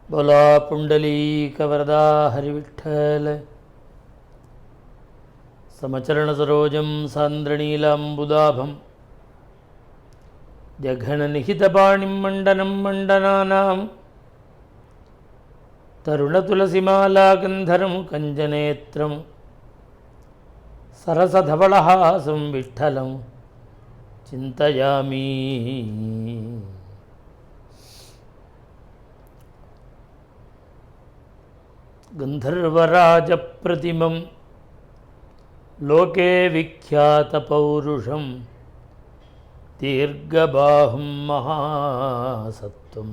बोला पुंडलीकवरदा हरिविठ्ठल समचरणसरोजं सान्द्रनीलाम्बुदाभं जघननिहितपाणिं मण्डनं मण्डनानां तरुणतुलसीमालाकन्धरं कञ्जनेत्रं सरसधवलहासं विठ्ठलं चिन्तयामि। गन्धर्वराजप्रतिमं लोके विख्यातपौरुषं दीर्घबाहुं महासत्त्वं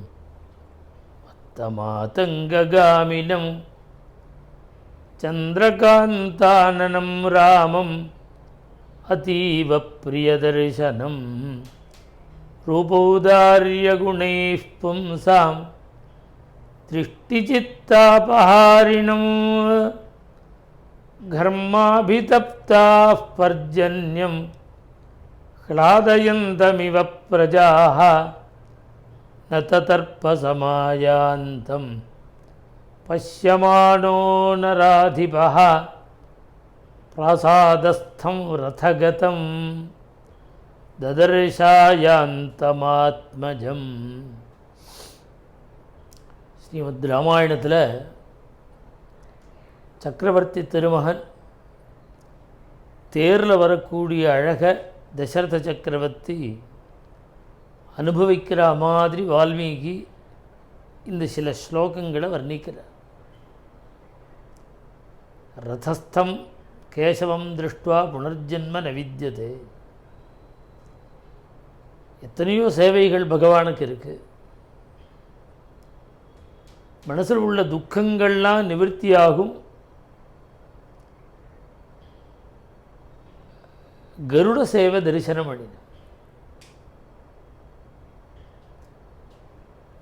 मत्तमातङ्गगामिनं चन्द्रकान्ताननं रामम् अतीव प्रियदर्शनं रूपौदार्यगुणैः पुंसां दृष्टिचित्तापहारिणं घर्माभितप्ताः पर्जन्यं ह्लादयन्तमिव प्रजाः न ततर्पसमायान्तं पश्यमानो नराधिपः प्रासादस्थं रथगतं ददर्शायान्तमात्मजम्। ஸ்ரீமத் ராமாயணத்தில் சக்கரவர்த்தி திருமகன் தேரில் வரக்கூடிய அழக தசரத சக்கரவர்த்தி அனுபவிக்கிற மாதிரி வால்மீகி இந்த சில ஸ்லோகங்களை வர்ணிக்கிறார். ரதஸ்தம் கேசவம் திருஷ்டுவா புனர்ஜன்ம நவித்யதே. எத்தனையோ சேவைகள் பகவானுக்கு இருக்குது. மனசில் உள்ள துக்கங்கள்லாம் நிவர்த்தியாகும். கருட சேவை தரிசனம் பண்ணின.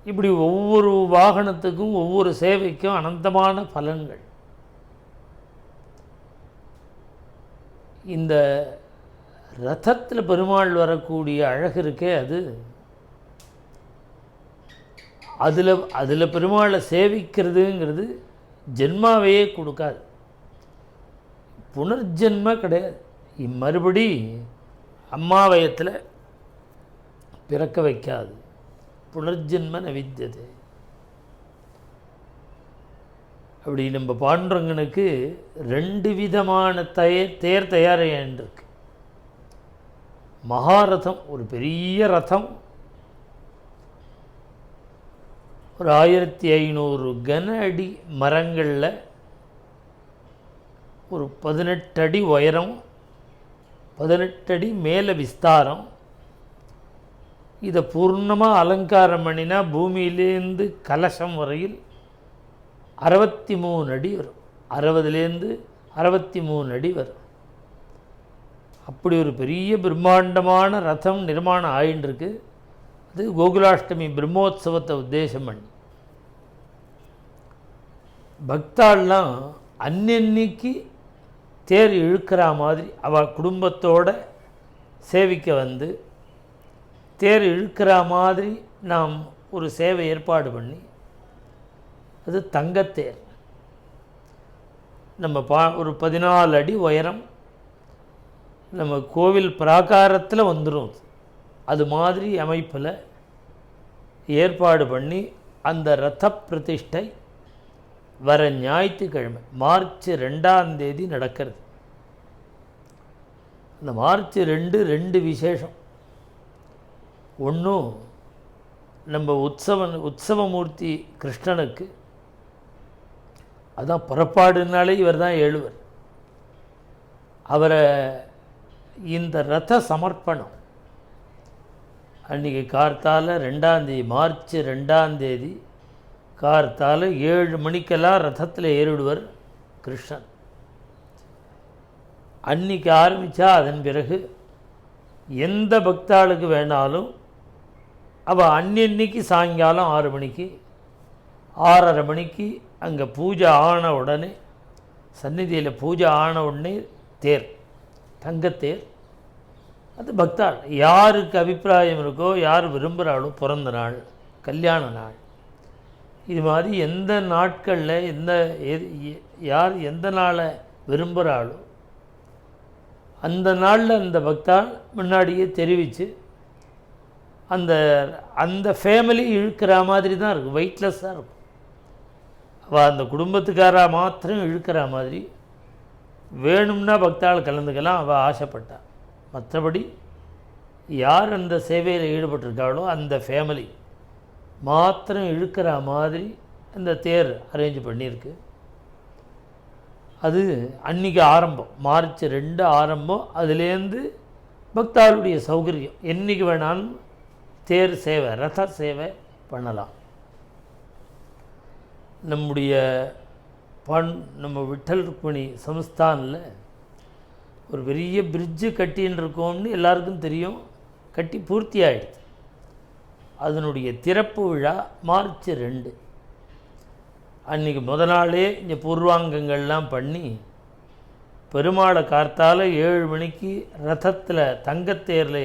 இப்படி ஒவ்வொரு வாகனத்துக்கும் ஒவ்வொரு சேவைக்கும் அனந்தமான பலன்கள். இந்த ரதத்தில் பெருமாள் வரக்கூடிய அழகு இருக்கே, அதில் பெருமாளை சேவிக்கிறதுங்கிறது ஜென்மாவையே கொடுக்காது. புனர்ஜென்ம கிடையாது. மறுபடி அம்மா வயத்தில் பிறக்க வைக்காது. புனர்ஜென்ம நவித்யதே. அப்படி நம்ம பாண்டுரங்கனுக்கு ரெண்டு விதமான தேர் தயாரிருக்கு. மகாரதம், ஒரு பெரிய ரதம், ஒரு 1500 கன அடி மரங்களில் ஒரு 18 அடி உயரம், 18 அடி மேலே விஸ்தாரம். இதை பூர்ணமாக அலங்காரம் பண்ணினா பூமியிலேருந்து கலசம் வரையில் 63 அடி வரும். 60லேருந்து 63 அடி வரும். அப்படி ஒரு பெரிய பிரம்மாண்டமான ரதம் நிர்மாணம் ஆயின்றிருக்கு. அது கோகுலாஷ்டமி பிரம்மோத்சவத்தை உத்தேசம் பண்ணி பக்தாள்லாம் அன்னன்னைக்கு தேர் இழுக்கிற மாதிரி அவள் குடும்பத்தோடு சேவிக்க வந்து தேர் இழுக்கிற மாதிரி நாம் ஒரு சேவை ஏற்பாடு பண்ணி, அது தங்கத்தேர். நம்ம ஒரு 14 அடி உயரம், நம்ம கோவில் பிராகாரத்தில் வந்துடும். அது மாதிரி அமைப்பில் ஏற்பாடு பண்ணி அந்த ரத பிரதிஷ்டை வர ஞாயிற்றுக்கிழமை மார்ச் 2ஆம் தேதி நடக்கிறது. அந்த மார்ச் 2 விசேஷம். ஒன்றும் நம்ம உற்சவமூர்த்தி கிருஷ்ணனுக்கு அதுதான் புறப்பாடுனாலே இவர் தான் எழுவர். அவரை இந்த ரத சமர்ப்பணம் அன்றைக்கி கார்த்தால 2ஆம் தேதி மார்ச் 2ஆம் தேதி கார்த்தால 7 மணிக்கெல்லாம் ரதத்தில் ஏறிடுவர் கிருஷ்ணன். அன்றைக்கி ஆரம்பித்தா அதன் பிறகு எந்த பக்தாளுக்கு வேணாலும் அவள் அன்னைக்கு சாயங்காலம் 6 மணிக்கு 6:30 மணிக்கு அங்கே பூஜை ஆன உடனே, சந்நிதியில் பூஜை ஆன உடனே தேர், தங்கத்தேர். அது பக்தாள் யாருக்கு அபிப்பிராயம் இருக்கோ, யார் விரும்புகிறாளோ, பிறந்த நாள், கல்யாண நாள், இது மாதிரி எந்த நாட்களில் யார் எந்த நாளை விரும்புகிறாளோ அந்த நாளில் அந்த பக்தாள் முன்னாடியே தெரிவித்து அந்த அந்த ஃபேமிலி இழுக்கிற மாதிரி தான் இருக்கும், வெயிட்லெஸ்ஸாக இருக்கும். அவள் அந்த குடும்பத்துக்காராக மாத்திரம் இழுக்கிற மாதிரி வேணும்னா பக்தாள் கலந்துக்கலாம் அவள் ஆசைப்பட்டாள். மற்றபடி யார் அந்த சேவையில் ஈடுபட்டிருக்காளோ அந்த ஃபேமிலி மாத்திரம் இழுக்கிற மாதிரி அந்த தேர் அரேஞ்ச் பண்ணியிருக்கு. அது அன்றைக்கி ஆரம்பம், மார்ச் 2 ஆரம்பம். அதுலேருந்து பக்தாளுடைய சௌகரியம் என்றைக்கு வேணாலும் தேர் சேவை, ரத சேவை பண்ணலாம். நம்ம விட்டல் ருக்மிணி சம்ஸ்தானில் ஒரு பெரிய பிரிட்ஜு கட்டின்னு இருக்கோம்னு எல்லாருக்கும் தெரியும். கட்டி பூர்த்தி ஆகிடுது. அதனுடைய திறப்பு விழா மார்ச் 2. அன்றைக்கி நாளே இங்கே பூர்வாங்கங்கள்லாம் பண்ணி பெருமாளை கார்த்தால் 7 மணிக்கு ரதத்தில் தங்கத்தேரில்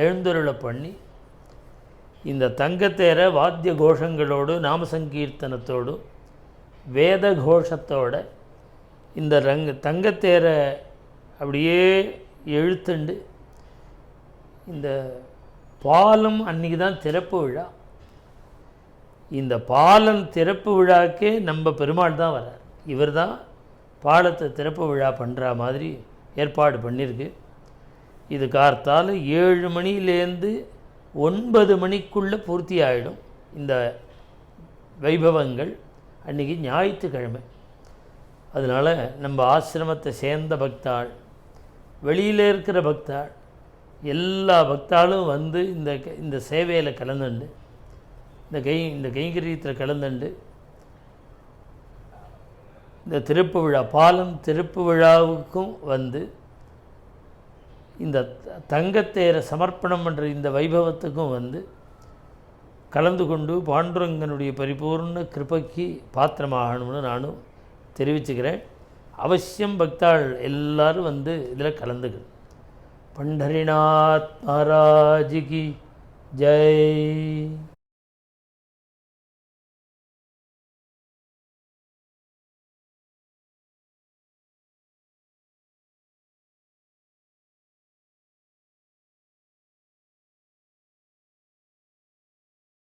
எழுந்தருளை பண்ணி இந்த தங்கத்தேரை வாத்திய கோஷங்களோடு நாம சங்கீர்த்தனத்தோடு வேத கோஷத்தோடு இந்த தங்கத்தேரை அப்படியே இழுத்துண்டு இந்த பாலம் அன்றைக்கி தான் திறப்பு விழா. இந்த பாலம் திறப்பு விழாக்கே நம்ம பெருமாள் தான் வரார். இவர் தான் பாலத்தை திறப்பு விழா பண்ணுற மாதிரி ஏற்பாடு பண்ணியிருக்கு. இது கார்த்தால் 7 மணிலேருந்து 9 மணிக்குள்ளே பூர்த்தி ஆகிடும் இந்த வைபவங்கள். அன்றைக்கி ஞாயிற்றுக்கிழமை. அதனால் நம்ம ஆசிரமத்தை சேர்ந்த பக்தாள், வெளியில் இருக்கிற பக்தாள், எல்லா பக்தாளும் வந்து இந்த சேவையில் கலந்துண்டு இந்த கைங்கரியத்தில் கலந்துண்டு இந்த திருப்பு விழா பாலம் திருப்பு விழாவுக்கும் வந்து இந்த தங்கத்தேரை சமர்ப்பணம் பண்ணுற இந்த வைபவத்துக்கும் வந்து கலந்து கொண்டு பாண்டுரங்கனுடைய பரிபூர்ண கிருபைக்கு பாத்திரமாகணும்னு நானும் தெரிவிச்சுக்கிறேன். அவசியம் பக்தாள் எல்லாரும் வந்து இதில் கலந்துக்கணும். पंढरीनाथ महाराज की जय।